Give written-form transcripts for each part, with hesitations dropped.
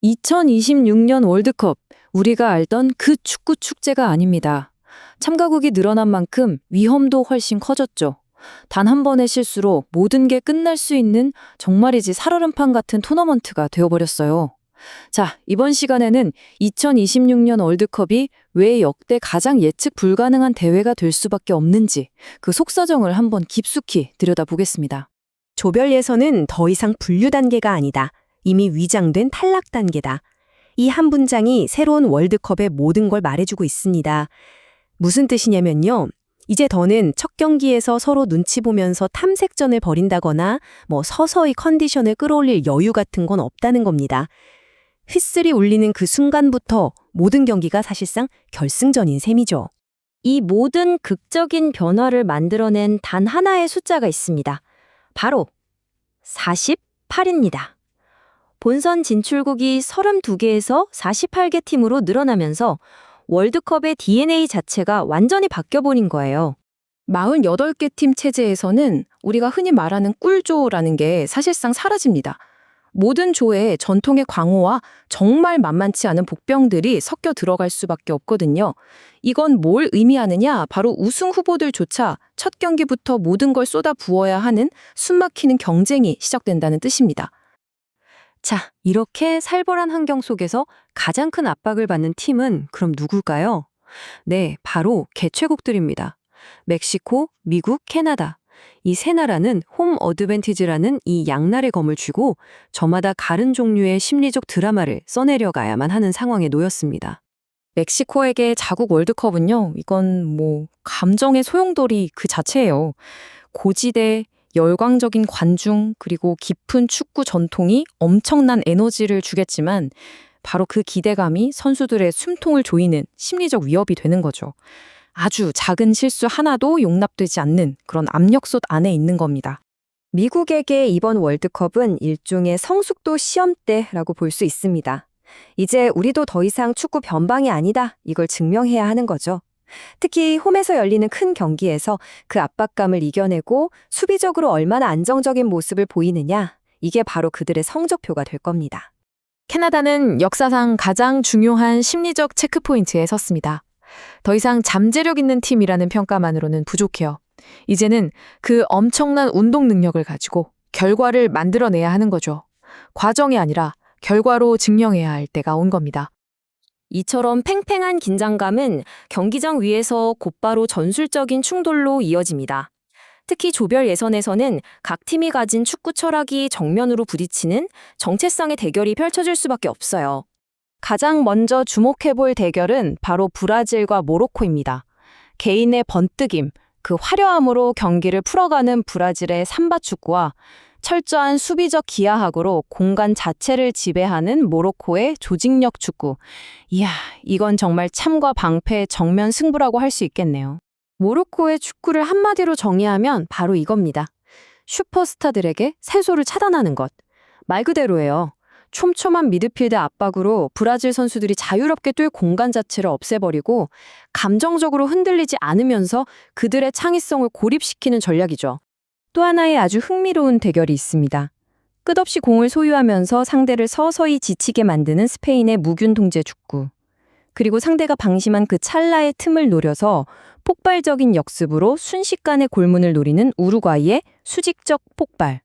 2026년 월드컵, 우리가 알던 그 축구 축제가 아닙니다. 참가국이 늘어난 만큼 위험도 훨씬 커졌죠. 단 한 번의 실수로 모든 게 끝날 수 있는 정말이지 살얼음판 같은 토너먼트가 되어버렸어요. 자, 이번 시간에는 2026년 월드컵이 왜 역대 가장 예측 불가능한 대회가 될 수밖에 없는지 그 속사정을 한번 깊숙이 들여다보겠습니다. 조별 예선은 더 이상 분류 단계가 아니다. 이미 위장된 탈락 단계다. 이 한 문장이 새로운 월드컵의 모든 걸 말해주고 있습니다. 무슨 뜻이냐면요. 이제 더는 첫 경기에서 서로 눈치 보면서 탐색전을 벌인다거나 서서히 컨디션을 끌어올릴 여유 같은 건 없다는 겁니다. 휘슬이 울리는 그 순간부터 모든 경기가 사실상 결승전인 셈이죠. 이 모든 극적인 변화를 만들어낸 단 하나의 숫자가 있습니다. 바로 48입니다. 본선 진출국이 32개에서 48개 팀으로 늘어나면서 월드컵의 DNA 자체가 완전히 바뀌어버린 거예요. 48개 팀 체제에서는 우리가 흔히 말하는 꿀조라는 게 사실상 사라집니다. 모든 조에 전통의 광호와 정말 만만치 않은 복병들이 섞여 들어갈 수밖에 없거든요. 이건 뭘 의미하느냐? 바로 우승 후보들조차 첫 경기부터 모든 걸 쏟아 부어야 하는 숨막히는 경쟁이 시작된다는 뜻입니다. 자, 이렇게 살벌한 환경 속에서 가장 큰 압박을 받는 팀은 그럼 누굴까요? 네, 바로 개최국들입니다. 멕시코, 미국, 캐나다. 이 세 나라는 홈 어드밴티지라는 이 양날의 검을 쥐고 저마다 다른 종류의 심리적 드라마를 써내려가야만 하는 상황에 놓였습니다. 멕시코에게 자국 월드컵은요, 이건 감정의 소용돌이 그 자체예요. 고지대, 열광적인 관중, 그리고 깊은 축구 전통이 엄청난 에너지를 주겠지만 바로 그 기대감이 선수들의 숨통을 조이는 심리적 위협이 되는 거죠. 아주 작은 실수 하나도 용납되지 않는 그런 압력솥 안에 있는 겁니다. 미국에게 이번 월드컵은 일종의 성숙도 시험대라고 볼 수 있습니다. 이제 우리도 더 이상 축구 변방이 아니다. 이걸 증명해야 하는 거죠. 특히 홈에서 열리는 큰 경기에서 그 압박감을 이겨내고 수비적으로 얼마나 안정적인 모습을 보이느냐, 이게 바로 그들의 성적표가 될 겁니다. 캐나다는 역사상 가장 중요한 심리적 체크포인트에 섰습니다. 더 이상 잠재력 있는 팀이라는 평가만으로는 부족해요. 이제는 그 엄청난 운동 능력을 가지고 결과를 만들어내야 하는 거죠. 과정이 아니라 결과로 증명해야 할 때가 온 겁니다. 이처럼 팽팽한 긴장감은 경기장 위에서 곧바로 전술적인 충돌로 이어집니다. 특히 조별 예선에서는 각 팀이 가진 축구 철학이 정면으로 부딪히는 정체성의 대결이 펼쳐질 수밖에 없어요. 가장 먼저 주목해볼 대결은 바로 브라질과 모로코입니다. 개인의 번뜩임, 그 화려함으로 경기를 풀어가는 브라질의 삼바 축구와 철저한 수비적 기하학으로 공간 자체를 지배하는 모로코의 조직력 축구. 이야, 이건 정말 참과 방패의 정면 승부라고 할 수 있겠네요. 모로코의 축구를 한마디로 정의하면 바로 이겁니다. 슈퍼스타들에게 세소를 차단하는 것. 말 그대로예요. 촘촘한 미드필드 압박으로 브라질 선수들이 자유롭게 뛸 공간 자체를 없애버리고 감정적으로 흔들리지 않으면서 그들의 창의성을 고립시키는 전략이죠. 또 하나의 아주 흥미로운 대결이 있습니다. 끝없이 공을 소유하면서 상대를 서서히 지치게 만드는 스페인의 무균 통제 축구. 그리고 상대가 방심한 그 찰나의 틈을 노려서 폭발적인 역습으로 순식간에 골문을 노리는 우루과이의 수직적 폭발.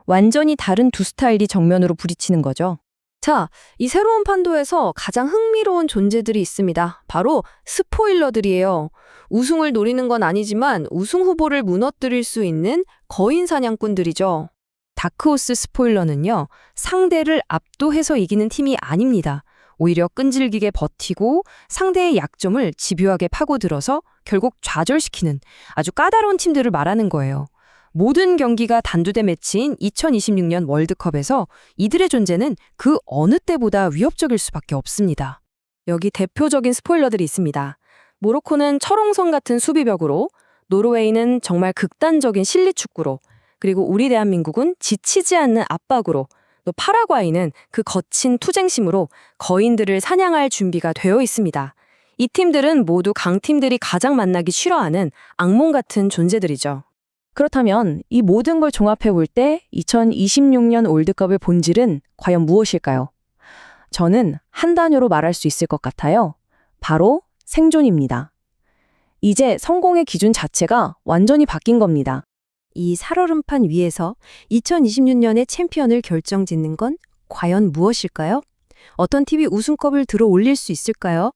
완전히 다른 두 스타일이 정면으로 부딪히는 거죠. 자, 이 새로운 판도에서 가장 흥미로운 존재들이 있습니다. 바로 스포일러들이에요. 우승을 노리는 건 아니지만 우승 후보를 무너뜨릴 수 있는 거인 사냥꾼들이죠. 다크호스 스포일러는요, 상대를 압도해서 이기는 팀이 아닙니다. 오히려 끈질기게 버티고 상대의 약점을 집요하게 파고들어서 결국 좌절시키는 아주 까다로운 팀들을 말하는 거예요. 모든 경기가 단두대 매치인 2026년 월드컵에서 이들의 존재는 그 어느 때보다 위협적일 수밖에 없습니다. 여기 대표적인 스포일러들이 있습니다. 모로코는 철옹성 같은 수비벽으로, 노르웨이는 정말 극단적인 실리축구로, 그리고 우리 대한민국은 지치지 않는 압박으로, 또 파라과이는 그 거친 투쟁심으로 거인들을 사냥할 준비가 되어 있습니다. 이 팀들은 모두 강팀들이 가장 만나기 싫어하는 악몽 같은 존재들이죠. 그렇다면 이 모든 걸 종합해 볼 때 2026년 월드컵의 본질은 과연 무엇일까요? 저는 한 단어로 말할 수 있을 것 같아요. 바로 생존입니다. 이제 성공의 기준 자체가 완전히 바뀐 겁니다. 이 살얼음판 위에서 2026년의 챔피언을 결정짓는 건 과연 무엇일까요? 어떤 팀이 우승컵을 들어 올릴 수 있을까요?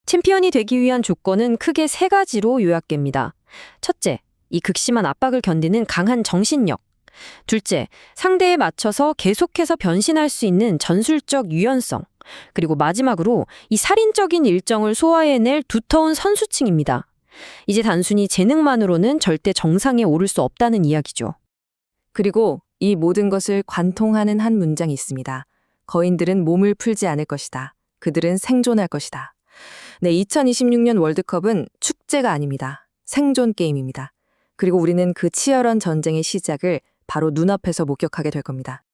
챔피언이 되기 위한 조건은 크게 세 가지로 요약됩니다. 첫째, 이 극심한 압박을 견디는 강한 정신력. 둘째, 상대에 맞춰서 계속해서 변신할 수 있는 전술적 유연성. 그리고 마지막으로 이 살인적인 일정을 소화해낼 두터운 선수층입니다. 이제 단순히 재능만으로는 절대 정상에 오를 수 없다는 이야기죠. 그리고 이 모든 것을 관통하는 한 문장이 있습니다. 거인들은 몸을 풀지 않을 것이다. 그들은 생존할 것이다. 네, 2026년 월드컵은 축제가 아닙니다. 생존 게임입니다. 그리고 우리는 그 치열한 전쟁의 시작을 바로 눈앞에서 목격하게 될 겁니다.